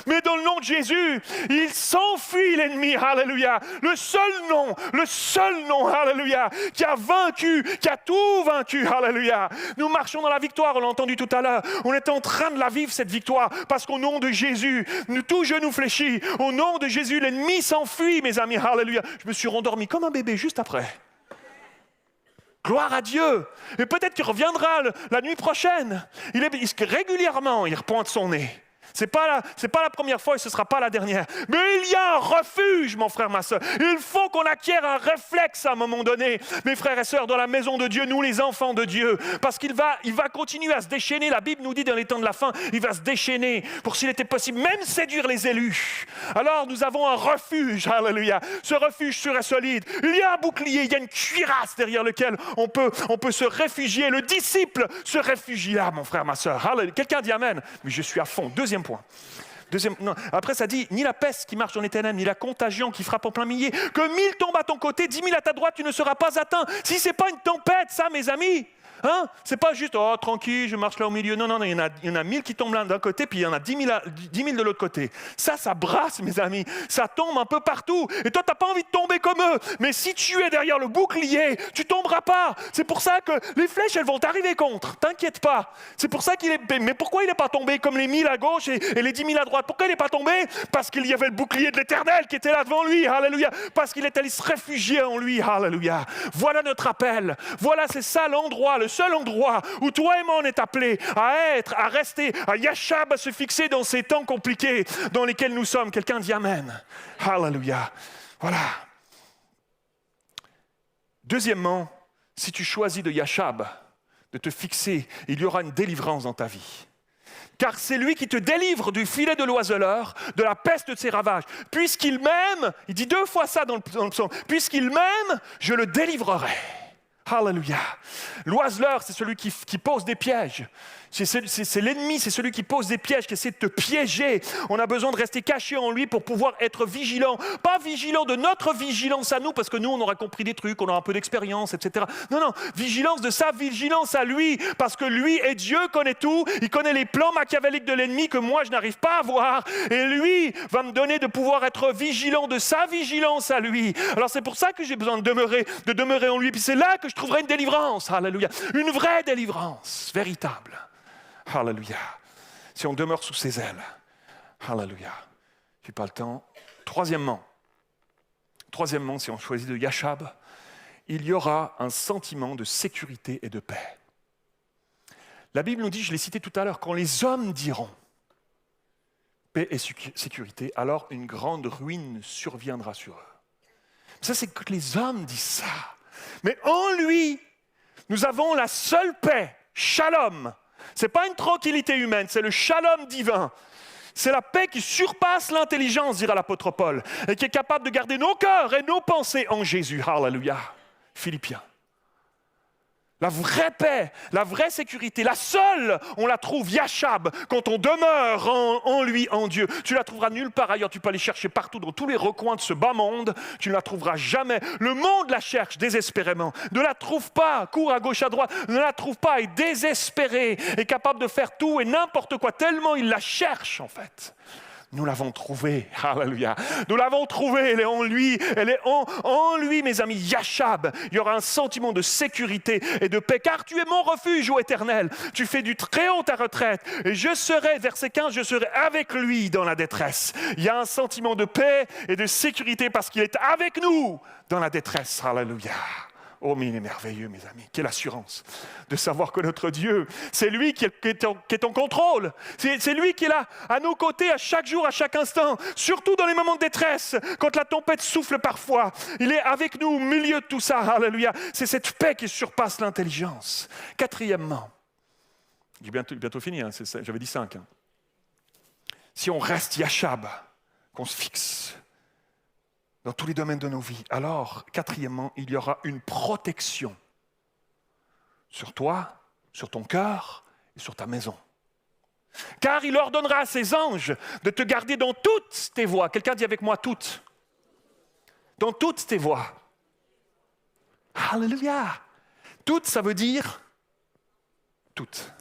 Speaker 1: Mais dans le nom de Jésus, il s'enfuit l'ennemi, alléluia. Le seul nom, alléluia, qui a vaincu, qui a tout vaincu, alléluia. Nous marchons dans la victoire, on l'a entendu tout à l'heure. On est en train de la vivre, cette victoire, parce qu'au nom de Jésus, tout genou fléchit. Au nom de Jésus, l'ennemi s'enfuit, mes amis, alléluia. Je me suis rendormi comme un bébé juste après. Gloire à Dieu. Et peut-être qu'il reviendra la nuit prochaine. Régulièrement, il repointe son nez. C'est pas la première fois et ce ne sera pas la dernière. Mais il y a un refuge, mon frère, ma soeur. Il faut qu'on acquiert un réflexe à un moment donné. Mes frères et sœurs, dans la maison de Dieu, nous les enfants de Dieu. Parce qu'il va continuer à se déchaîner. La Bible nous dit dans les temps de la fin, il va se déchaîner pour, s'il était possible, même séduire les élus. Alors nous avons un refuge, alléluia. Ce refuge sûr et solide. Il y a un bouclier, il y a une cuirasse derrière lequel on peut se réfugier. Le disciple se réfugie là, mon frère, ma soeur. Alléluia. Quelqu'un dit amen. Mais je suis à fond. Deuxième point. Non. Après, ça dit, ni la peste qui marche dans les ténèbres, ni la contagion qui frappe en plein milieu. Que 1000 tombent à ton côté, 10 000 à ta droite, tu ne seras pas atteint. Si ce n'est pas une tempête, ça, mes amis, c'est pas juste, tranquille, je marche là au milieu. Non, il y en a 1000 qui tombent là d'un côté, puis il y en a 10 000 de l'autre côté. Ça brasse, mes amis. Ça tombe un peu partout. Et toi, tu n'as pas envie de tomber comme eux. Mais si tu es derrière le bouclier, tu ne tomberas pas. C'est pour ça que les flèches, elles vont t'arriver contre. T'inquiète pas. C'est pour ça qu'il est... Mais pourquoi il n'est pas tombé comme les 1000 à gauche et les 10 000 à droite? Pourquoi il n'est pas tombé? Parce qu'il y avait le bouclier de l'Éternel qui était là devant lui. Alléluia. Parce qu'il est allé se réfugier en lui. Alléluia. Voilà notre appel. Voilà, c'est ça l'endroit, le seul endroit où toi et moi on est appelés à rester, à Yachab, à se fixer dans ces temps compliqués dans lesquels nous sommes. Quelqu'un dit amen. Alléluia. Voilà. Deuxièmement, si tu choisis de Yachab, de te fixer, il y aura une délivrance dans ta vie. Car c'est lui qui te délivre du filet de l'oiseleur, de la peste de ses ravages. Puisqu'il m'aime, il dit 2 fois ça dans le psaume, puisqu'il m'aime, je le délivrerai. Alléluia. L'oiseleur, c'est celui qui pose des pièges. C'est l'ennemi, c'est celui qui pose des pièges, qui essaie de te piéger. On a besoin de rester caché en lui pour pouvoir être vigilant. Pas vigilant de notre vigilance à nous, parce que nous, on aura compris des trucs, on aura un peu d'expérience, etc. Non, vigilance de sa vigilance à lui, parce que lui est Dieu, connaît tout. Il connaît les plans machiavéliques de l'ennemi que moi, je n'arrive pas à voir. Et lui va me donner de pouvoir être vigilant de sa vigilance à lui. Alors, c'est pour ça que j'ai besoin de demeurer en lui. Puis c'est là que je trouverai une délivrance. Alléluia. Une vraie délivrance, véritable. Alléluia. Si on demeure sous ses ailes. Alléluia. Je n'ai pas le temps. Troisièmement, si on choisit de Yachab, il y aura un sentiment de sécurité et de paix. La Bible nous dit, je l'ai cité tout à l'heure, quand les hommes diront paix et sécurité, alors une grande ruine surviendra sur eux. Ça, c'est que les hommes disent ça. Mais en lui, nous avons la seule paix, shalom. Ce n'est pas une tranquillité humaine, c'est le shalom divin. C'est la paix qui surpasse l'intelligence, dira l'apôtre Paul, et qui est capable de garder nos cœurs et nos pensées en Jésus. Alléluia. Philippiens. La vraie paix, la vraie sécurité, la seule, on la trouve Yachab, quand on demeure en lui, en Dieu. Tu la trouveras nulle part ailleurs, tu peux aller chercher partout dans tous les recoins de ce bas monde, tu ne la trouveras jamais. Le monde la cherche désespérément, ne la trouve pas, court à gauche, à droite, ne la trouve pas, est désespéré, est capable de faire tout et n'importe quoi, tellement il la cherche en fait. Nous l'avons trouvée, alléluia. Nous l'avons trouvée, elle est en lui, mes amis, Yachab. Il y aura un sentiment de sécurité et de paix, car tu es mon refuge, ô Éternel. Tu fais du très haut ta retraite. Et je serai, verset 15, je serai avec lui dans la détresse. Il y a un sentiment de paix et de sécurité parce qu'il est avec nous dans la détresse, alléluia. Oh, mais il est merveilleux, mes amis. Quelle assurance de savoir que notre Dieu, c'est lui qui est en contrôle. C'est lui qui est là, à nos côtés, à chaque jour, à chaque instant. Surtout dans les moments de détresse, quand la tempête souffle parfois. Il est avec nous au milieu de tout ça. Alléluia. C'est cette paix qui surpasse l'intelligence. Quatrièmement, j'ai bientôt fini, hein, j'avais dit 5. Hein. Si on reste Yashab, qu'on se fixe dans tous les domaines de nos vies, alors, quatrièmement, il y aura une protection sur toi, sur ton cœur et sur ta maison. Car il ordonnera à ses anges de te garder dans toutes tes voies. Quelqu'un dit avec moi toutes. Dans toutes tes voies. Alléluia. Toutes, ça veut dire toutes.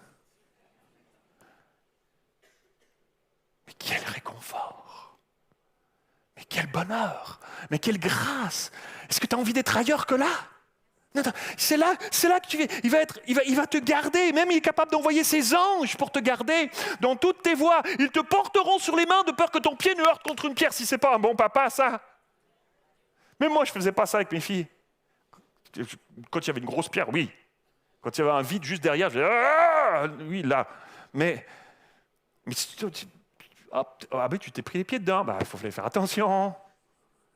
Speaker 1: Mais quel réconfort. Mais quel bonheur, mais quelle grâce. Est-ce que tu as envie d'être ailleurs que là? Non, c'est là que tu es. Il va te garder. Même il est capable d'envoyer ses anges pour te garder dans toutes tes voies. Ils te porteront sur les mains de peur que ton pied ne heurte contre une pierre. Si c'est pas un bon papa, ça. Même moi, je faisais pas ça avec mes filles. Quand il y avait une grosse pierre, oui. Quand il y avait un vide juste derrière, je disais, oui, là. Mais tu t'es pris les pieds dedans. Il faut faire attention.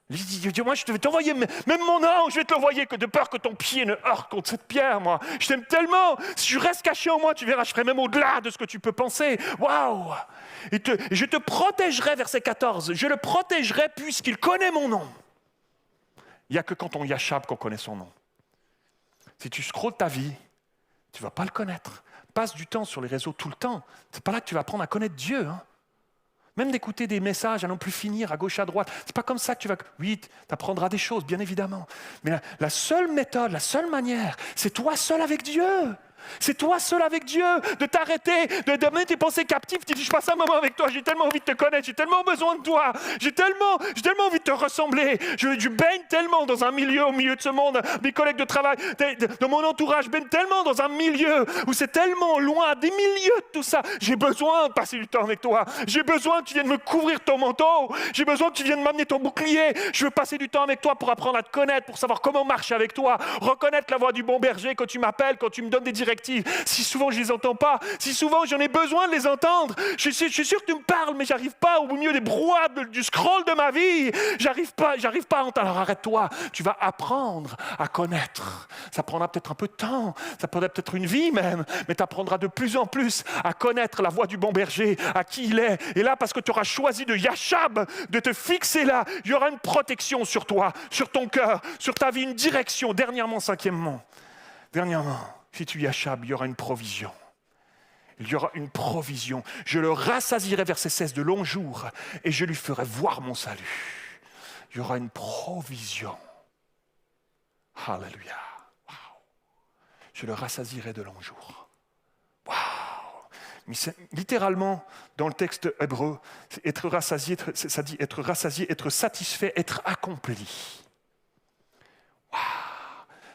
Speaker 1: Moi, je vais t'envoyer, même mon ange, je vais te l'envoyer, que de peur que ton pied ne heurte contre cette pierre, moi. Je t'aime tellement. Si je reste caché en moi, tu verras, je ferai même au-delà de ce que tu peux penser. Waouh! Et je te protégerai, verset 14. Je le protégerai puisqu'il connaît mon nom. Il n'y a que quand on Yashab qu'on connaît son nom. Si tu scrolles ta vie, tu ne vas pas le connaître. Passe du temps sur les réseaux tout le temps. Ce n'est pas là que tu vas apprendre à connaître Dieu. Hein. Même d'écouter des messages à n'en plus finir, à gauche, à droite. C'est pas comme ça que tu vas... Oui, tu apprendras des choses, bien évidemment. Mais la seule méthode, la seule manière, c'est toi seul avec Dieu. C'est toi seul avec Dieu, de t'arrêter, de mettre tes pensées captives. Tu dis, je passe un moment avec toi, j'ai tellement envie de te connaître, j'ai tellement besoin de toi, j'ai tellement envie de te ressembler. Je baigne tellement dans un milieu, au milieu de ce monde, mes collègues de travail, dans mon entourage, je baigne tellement dans un milieu où c'est tellement loin, des milieux de tout ça. J'ai besoin de passer du temps avec toi. J'ai besoin que tu viennes me couvrir ton manteau. J'ai besoin que tu viennes m'amener ton bouclier. Je veux passer du temps avec toi pour apprendre à te connaître, pour savoir comment marcher avec toi, reconnaître la voix du bon berger quand tu m'appelles, quand tu me donnes des directives. Si souvent je ne les entends pas, si souvent j'en ai besoin de les entendre, je suis sûr que tu me parles, mais j'arrive pas au milieu des brouhahas du scroll de ma vie. J'arrive pas à entendre. Alors arrête-toi, tu vas apprendre à connaître. Ça prendra peut-être un peu de temps, ça prendra peut-être une vie même, mais tu apprendras de plus en plus à connaître la voix du bon berger, à qui il est. Et là, parce que tu auras choisi de Yashab, de te fixer là, il y aura une protection sur toi, sur ton cœur, sur ta vie, une direction. Cinquièmement, si tu Yashab, il y aura une provision. Il y aura une provision. Je le rassasierai, verset 16, de longs jours, et je lui ferai voir mon salut. Il y aura une provision. Alléluia. Wow. Je le rassasierai de longs jours. Waouh. Mais littéralement, dans le texte hébreu, être rassasié, ça dit être rassasié, être satisfait, être accompli. Waouh.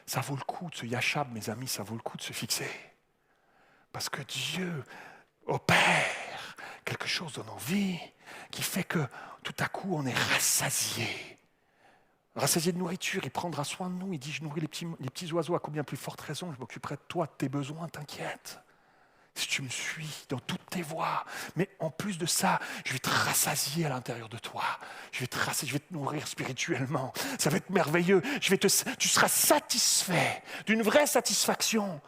Speaker 1: Ça vaut le coup de se Yashab, mes amis, ça vaut le coup de se fixer. Parce que Dieu opère quelque chose dans nos vies qui fait que tout à coup on est rassasié. Rassasié de nourriture, il prendra soin de nous. Il dit, je nourris les petits oiseaux, à combien plus forte raison, je m'occuperai de toi, de tes besoins, t'inquiète. Si tu me suis dans toutes tes voies, mais en plus de ça, je vais te rassasier à l'intérieur de toi. Je vais te nourrir spirituellement. Ça va être merveilleux. Tu seras satisfait d'une vraie satisfaction.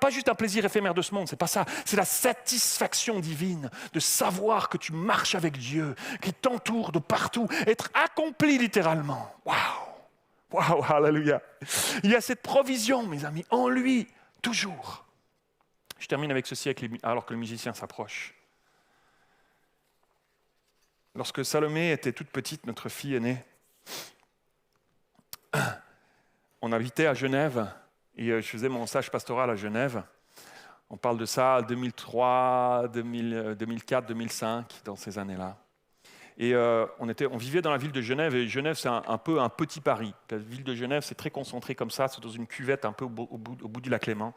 Speaker 1: Pas juste un plaisir éphémère de ce monde, c'est pas ça. C'est la satisfaction divine de savoir que tu marches avec Dieu, qu'il t'entoure de partout, être accompli littéralement. Waouh, alléluia. Il y a cette provision, mes amis, en lui, toujours. Je termine avec ceci, alors que le musicien s'approche. Lorsque Salomé était toute petite, notre fille aînée, on habitait à Genève, et je faisais mon stage pastoral à Genève. On parle de ça en 2003, 2004, 2005, dans ces années-là. Et on vivait dans la ville de Genève, et Genève, c'est un peu un petit Paris. La ville de Genève, c'est très concentré comme ça, c'est dans une cuvette un peu au bout du lac Léman.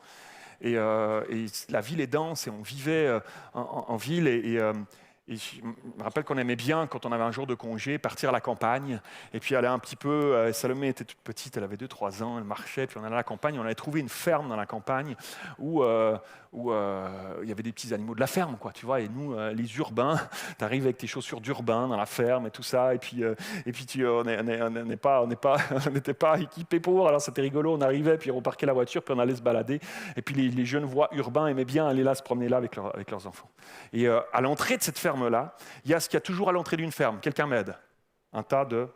Speaker 1: Et la ville est dense et on vivait en ville et Et je me rappelle qu'on aimait bien, quand on avait un jour de congé, partir à la campagne et puis aller un petit peu. Salomé était toute petite, elle avait 2-3 ans, elle marchait, puis on allait à la campagne. On avait trouvé une ferme dans la campagne où il y avait des petits animaux de la ferme, quoi, tu vois. Et nous, les urbains, tu arrives avec tes chaussures d'urbain dans la ferme et tout ça. Et puis on n'était pas équipés pour. Alors c'était rigolo, on arrivait, puis on parquait la voiture, puis on allait se balader. Et puis les jeunes voix urbains aimaient bien aller là, se promener là avec leurs enfants. Et à l'entrée de cette ferme-là, il y a ce qu'il y a toujours à l'entrée d'une ferme. Quelqu'un m'aide. Un tas de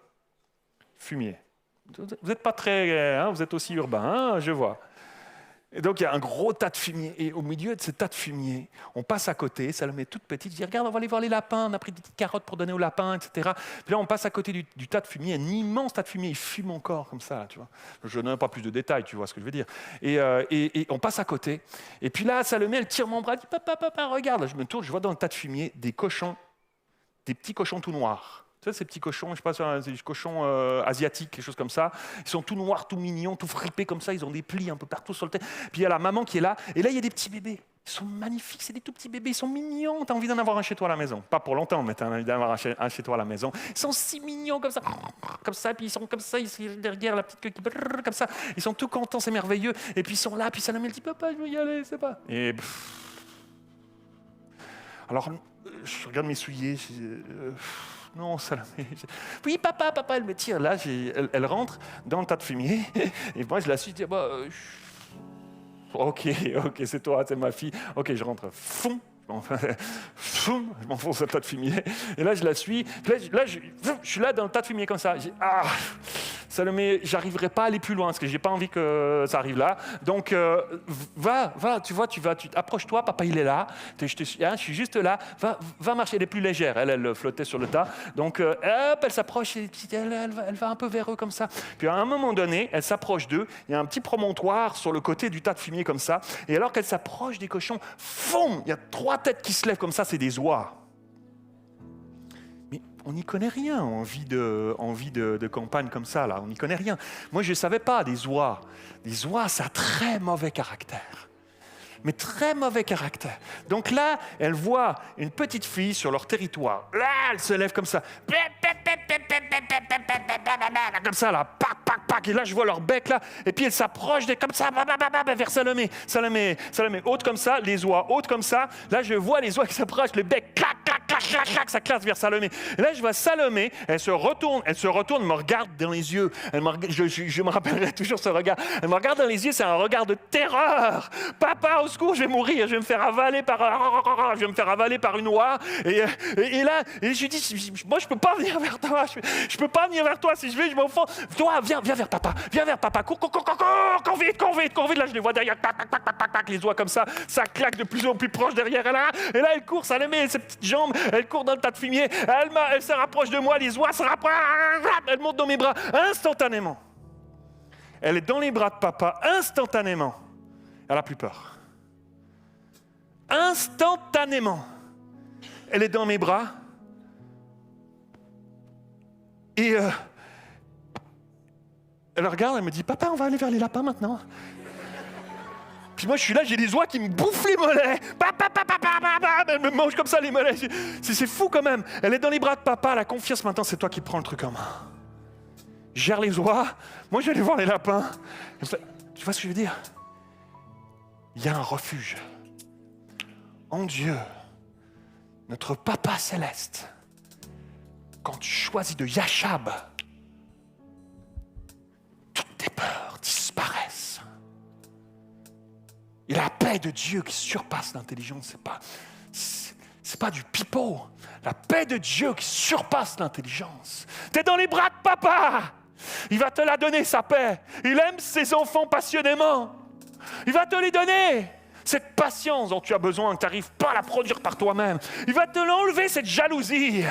Speaker 1: fumier. Vous n'êtes pas très... vous êtes aussi urbain, je vois. Et donc, il y a un gros tas de fumier. Et au milieu de ce tas de fumier, on passe à côté. Salomé est toute petite. Je dis, regarde, on va aller voir les lapins. On a pris des petites carottes pour donner aux lapins, etc. Puis là, on passe à côté du tas de fumier. Un immense tas de fumier. Il fume encore comme ça, tu vois. Je ne donne pas plus de détails, tu vois ce que je veux dire. Et on passe à côté. Et puis là, Salomé, elle tire mon bras. Elle dit, papa, regarde. Là, je me tourne. Je vois dans le tas de fumier des cochons, des petits cochons tout noirs. Tu sais, ces petits cochons, je ne sais pas, des cochons asiatiques, quelque chose comme ça. Ils sont tout noirs, tout mignons, tout fripés comme ça. Ils ont des plis un peu partout sur le tête. Puis il y a la maman qui est là. Et là, il y a des petits bébés. Ils sont magnifiques, c'est des tout petits bébés. Ils sont mignons. Tu as envie d'en avoir un chez toi à la maison. Pas pour longtemps, mais tu as envie d'en avoir un chez toi à la maison. Ils sont si mignons comme ça. Puis ils sont comme ça. Ils sont derrière la petite queue qui brrr, comme ça. Ils sont tout contents, c'est merveilleux. Et puis ils sont là. Puis Salomé dit, papa, je veux y aller, c'est pas. Et alors, je regarde mes souliers. Non, Salomé. Oui, papa, elle me tire. Là, elle rentre dans le tas de fumier. Et moi, je la suis. Je dis, ok, c'est toi, c'est ma fille. Ok, je rentre. Foum, je m'enfonce dans le tas de fumier. Et là, je la suis. Là, je suis là dans le tas de fumier comme ça. Salomé, j'arriverai pas à aller plus loin parce que j'ai pas envie que ça arrive là. Donc, va, approche-toi, papa, il est là. Je suis juste là. Va marcher. Elle est plus légère. Elle flottait sur le tas. Donc, elle s'approche. Elle va un peu vers eux comme ça. Puis, à un moment donné, elle s'approche d'eux. Il y a un petit promontoire sur le côté du tas de fumier comme ça. Et alors qu'elle s'approche des cochons, il y a 3 têtes qui se lèvent comme ça. C'est des oies. On n'y connaît rien en vie de campagne comme ça, là. On n'y connaît rien. Moi, je ne savais pas, des oies. Des oies, ça a très mauvais caractère. Mais très mauvais caractère. Donc là, elle voit une petite fille sur leur territoire. Là, elle se lève comme ça. Comme ça, là. Et là, je vois leur bec, là. Et puis, elle s'approche comme ça, vers Salomé. Salomé, haute comme ça, les oies hautes comme ça. Là, je vois les oies qui s'approchent, le bec, clac, ça classe vers Salomé. Et là, je vois Salomé, elle se retourne, me regarde dans les yeux. Je me rappellerai toujours ce regard. Elle me regarde dans les yeux, c'est un regard de terreur. Papa, au secours, je vais mourir, je vais me faire avaler par une oie. Et là, je lui dis, moi, je peux pas venir vers toi. Je peux pas venir vers toi. Si je vais, je m'enfonce. Toi, viens vers papa. Cours vite. Là, je les vois derrière. Les oies comme ça claque de plus en plus proche derrière elle. Et là, elle court, ça les met ses petites jambes. Elle court dans le tas de fumier. Elle se rapproche de moi. Les oies se rapprochent. Elle monte dans mes bras instantanément. Elle est dans les bras de papa instantanément. Elle n'a plus peur. Instantanément. Elle est dans mes bras. Et elle regarde, elle me dit, papa, on va aller vers les lapins maintenant. Puis moi, je suis là, j'ai des oies qui me bouffent les mollets. Elle me mange comme ça les mollets. C'est fou quand même. Elle est dans les bras de papa, la confiance maintenant, c'est toi qui prends le truc en main. Gère les oies. Moi, je vais aller voir les lapins. Tu vois ce que je veux dire? Il y a un refuge. En Dieu, notre Papa céleste, quand tu choisis de Yachab, toutes tes peurs disparaissent. Et la paix de Dieu qui surpasse l'intelligence, c'est pas du pipeau. La paix de Dieu qui surpasse l'intelligence. Tu es dans les bras de papa. Il va te la donner, sa paix. Il aime ses enfants passionnément. Il va te les donner. Cette patience dont tu as besoin, que tu n'arrives pas à la produire par toi-même. Il va te l'enlever, cette jalousie.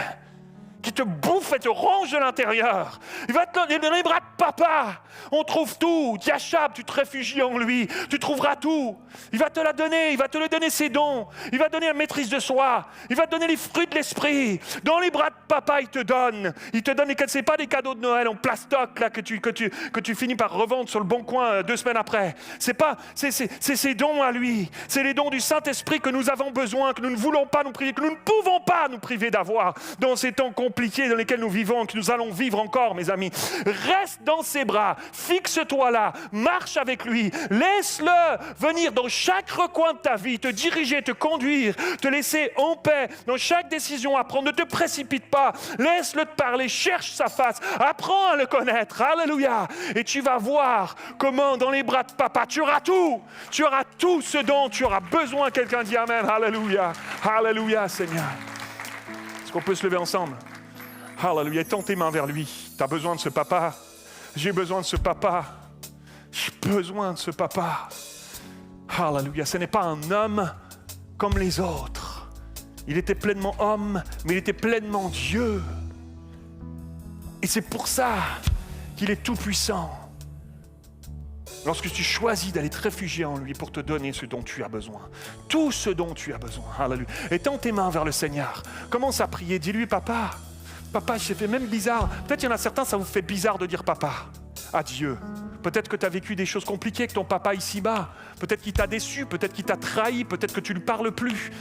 Speaker 1: qui te bouffe et te ronge de l'intérieur. Il va te donner dans les bras de papa. On trouve tout. Yachab, tu te réfugies en lui. Tu trouveras tout. Il va te la donner. Il va te le donner ses dons. Il va te donner la maîtrise de soi. Il va te donner les fruits de l'esprit. Dans les bras de papa, il te donne. Il te donne, c'est pas des cadeaux de Noël en plastoc là, que tu finis par revendre sur le bon coin 2 semaines après. C'est ses dons à lui. C'est les dons du Saint-Esprit que nous avons besoin, que nous ne voulons pas nous priver, que nous ne pouvons pas nous priver d'avoir dans ces temps compliqués dans lesquels nous vivons, que nous allons vivre encore, mes amis. Reste dans ses bras, fixe-toi là, marche avec lui, laisse-le venir dans chaque recoin de ta vie, te diriger, te conduire, te laisser en paix dans chaque décision à prendre. Ne te précipite pas, laisse-le te parler, cherche sa face, apprends à le connaître, alléluia. Et tu vas voir comment dans les bras de papa, tu auras tout ce dont tu auras besoin. Quelqu'un dit amen, alléluia, alléluia Seigneur. Est-ce qu'on peut se lever ensemble? Alléluia, tends tes mains vers lui. Tu as besoin de ce papa. J'ai besoin de ce papa. J'ai besoin de ce papa. Alléluia, ce n'est pas un homme comme les autres. Il était pleinement homme, mais il était pleinement Dieu. Et c'est pour ça qu'il est tout puissant. Lorsque tu choisis d'aller te réfugier en lui pour te donner ce dont tu as besoin. Tout ce dont tu as besoin. Alléluia. Et tends tes mains vers le Seigneur. Commence à prier. Dis-lui, papa, j'ai fait même bizarre. Peut-être il y en a certains, ça vous fait bizarre de dire papa à Dieu. Peut-être que tu as vécu des choses compliquées avec ton papa ici-bas. Peut-être qu'il t'a déçu, peut-être qu'il t'a trahi, peut-être que tu ne lui parles plus.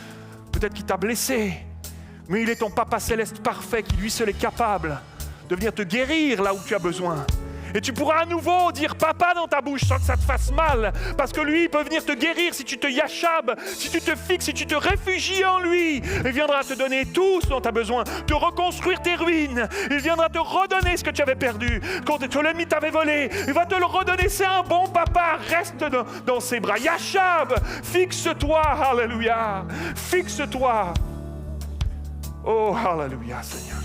Speaker 1: Peut-être qu'il t'a blessé. Mais il est ton papa céleste parfait qui lui seul est capable de venir te guérir là où tu as besoin. Et tu pourras à nouveau dire papa dans ta bouche sans que ça te fasse mal. Parce que lui, il peut venir te guérir si tu te yachabes, si tu te fixes, si tu te réfugies en lui. Il viendra te donner tout ce dont tu as besoin, te reconstruire tes ruines. Il viendra te redonner ce que tu avais perdu. Quand l'ennemi t'avait volé, il va te le redonner. C'est un bon papa. Reste dans ses bras. Yachab, fixe-toi. Alléluia. Fixe-toi. Oh, alléluia, Seigneur.